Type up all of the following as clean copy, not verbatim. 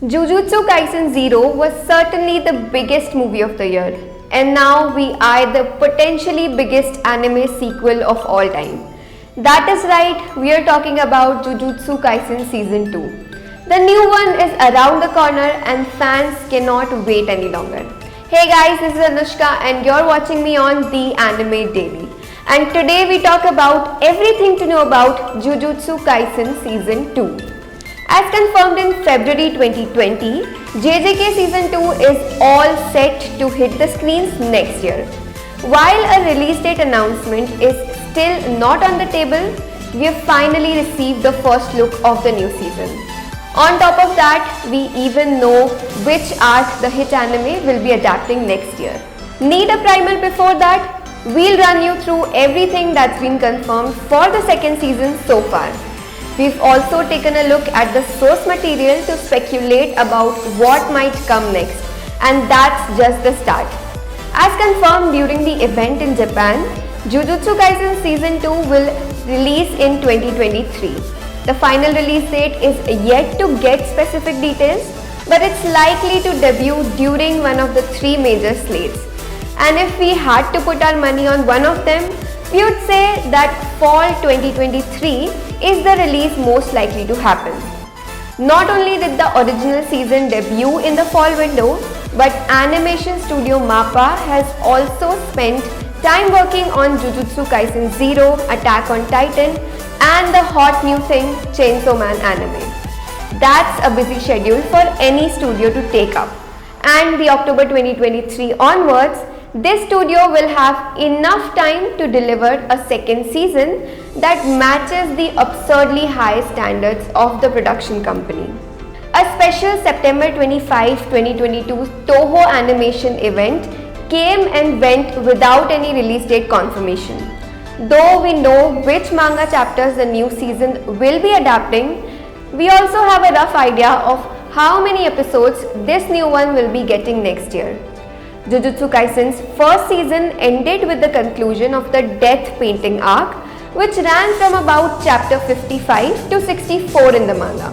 Jujutsu Kaisen Zero was certainly the biggest movie of the year, and now we eye the potentially biggest anime sequel of all time. That is right, we are talking about Jujutsu Kaisen Season 2. The new one is around the corner and fans cannot wait any longer. Hey guys, this is Anushka and you're watching me on The Anime Daily. And today we talk about everything to know about Jujutsu Kaisen Season 2. As confirmed in February 2020, JJK Season 2 is all set to hit the screens next year. While a release date announcement is still not on the table, we have finally received the first look of the new season. On top of that, we even know which arc the hit anime will be adapting next year. Need a primer before that? We'll run you through everything that's been confirmed for the second season so far. We've also taken a look at the source material to speculate about what might come next, and that's just the start. As confirmed during the event in Japan, Jujutsu Kaisen Season 2 will release in 2023. The final release date is yet to get specific details, but it's likely to debut during one of the three major slates. And if we had to put our money on one of them, we would say that fall 2023 is the release most likely to happen. Not only did the original season debut in the fall window, but animation studio MAPPA has also spent time working on Jujutsu Kaisen Zero, Attack on Titan and the hot new thing Chainsaw Man anime. That's a busy schedule for any studio to take up. And the October 2023 onwards, this studio will have enough time to deliver a second season that matches the absurdly high standards of the production company. A special September 25, 2022 Toho animation event came and went without any release date confirmation. Though we know which manga chapters the new season will be adapting, we also have a rough idea of how many episodes this new one will be getting next year. Jujutsu Kaisen's first season ended with the conclusion of the Death Painting arc, which ran from about chapter 55 to 64 in the manga.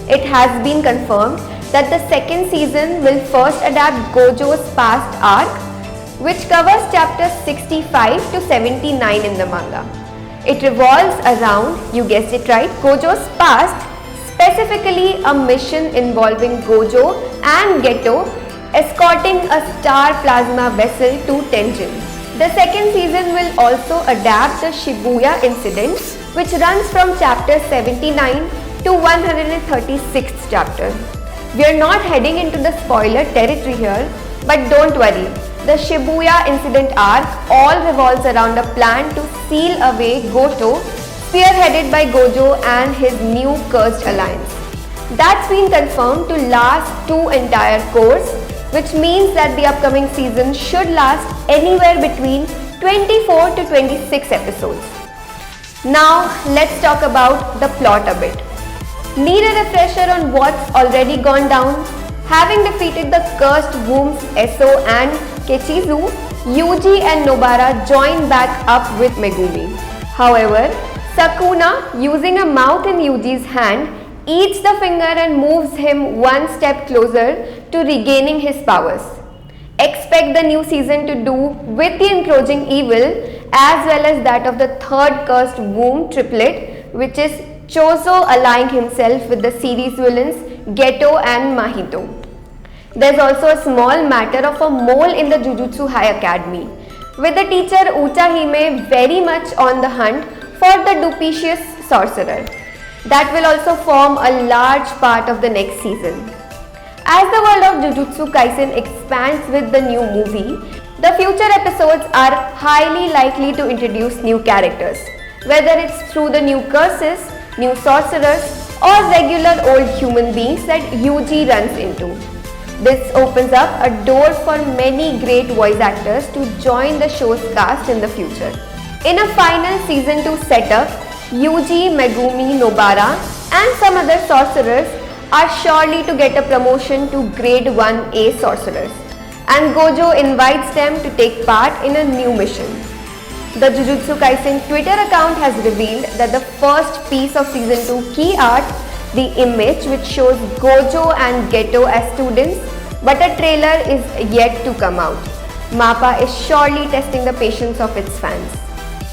It has been confirmed that the second season will first adapt Gojo's past arc, which covers chapters 65 to 79 in the manga. It revolves around, you guessed it right, Gojo's past, specifically a mission involving Gojo and Geto escorting a star plasma vessel to Tenjin. The second season will also adapt the Shibuya incident, which runs from chapter 79 to 136th chapter. We are not heading into the spoiler territory here, but don't worry. The Shibuya incident arc all revolves around a plan to seal away Goto, spearheaded by Gojo and his new cursed alliance. That's been confirmed to last 2 entire course, which means that the upcoming season should last anywhere between 24 to 26 episodes. Now let's talk about the plot a bit. Need a refresher on what's already gone down? Having defeated the cursed wombs Eso and Kechizu, Yuji and Nobara join back up with Megumi. However, Sakuna, using a mouth in Yuji's hand, eats the finger and moves him one step closer to regaining his powers. Expect the new season to do with the encroaching evil as well as that of the third cursed womb triplet, which is Chozo allying himself with the series villains Geto and Mahito. There's also a small matter of a mole in the Jujutsu High Academy, with the teacher Utahime very much on the hunt for the duplicitous sorcerer. That will also form a large part of the next season. As the world of Jujutsu Kaisen expands with the new movie, the future episodes are highly likely to introduce new characters, whether it's through the new curses, new sorcerers, or regular old human beings that Yuji runs into. This opens up a door for many great voice actors to join the show's cast in the future. In a final season 2 setup, Yuji, Megumi, Nobara and some other sorcerers are surely to get a promotion to grade 1A sorcerers, and Gojo invites them to take part in a new mission. The Jujutsu Kaisen Twitter account has revealed that the first piece of season 2 key art the image which shows Gojo and Geto as students, but a trailer is yet to come out. MAPPA is surely testing the patience of its fans.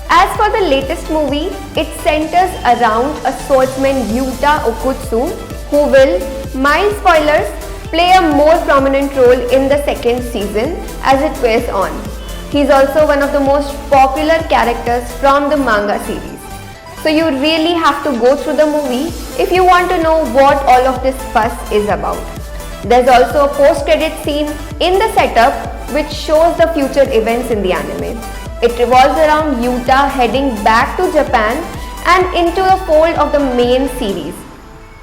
As for the latest movie, it centers around a swordsman Yuta Okutsu who will, mild spoilers, play a more prominent role in the second season as it wears on. He's also one of the most popular characters from the manga series. So you really have to go through the movie if you want to know what all of this fuss is about. There's also a post-credit scene in the setup which shows the future events in the anime. It revolves around Yuta heading back to Japan and into the fold of the main series.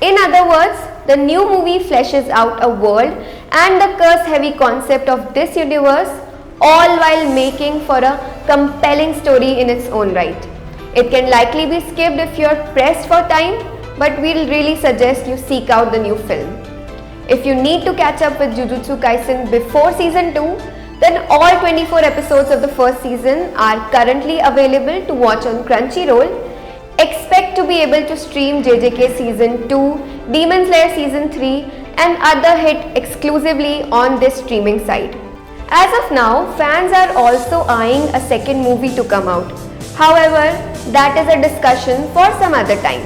In other words, the new movie fleshes out a world and the curse-heavy concept of this universe, all while making for a compelling story in its own right. It can likely be skipped if you're pressed for time, but we'll really suggest you seek out the new film. If you need to catch up with Jujutsu Kaisen before season 2, then all 24 episodes of the first season are currently available to watch on Crunchyroll. Expect to be able to stream JJK season 2, Demon Slayer season 3 and other hit exclusively on this streaming site. As of now, fans are also eyeing a second movie to come out. However, that is a discussion for some other time.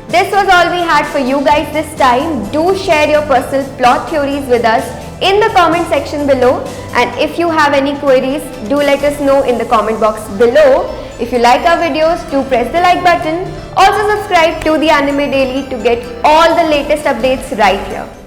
This was all we had for you guys this time. Do share your personal plot theories with us in the comment section below, and if you have any queries, do let us know in the comment box below. If you like our videos, do press the like button. Also subscribe to the Anime Daily to get all the latest updates right here.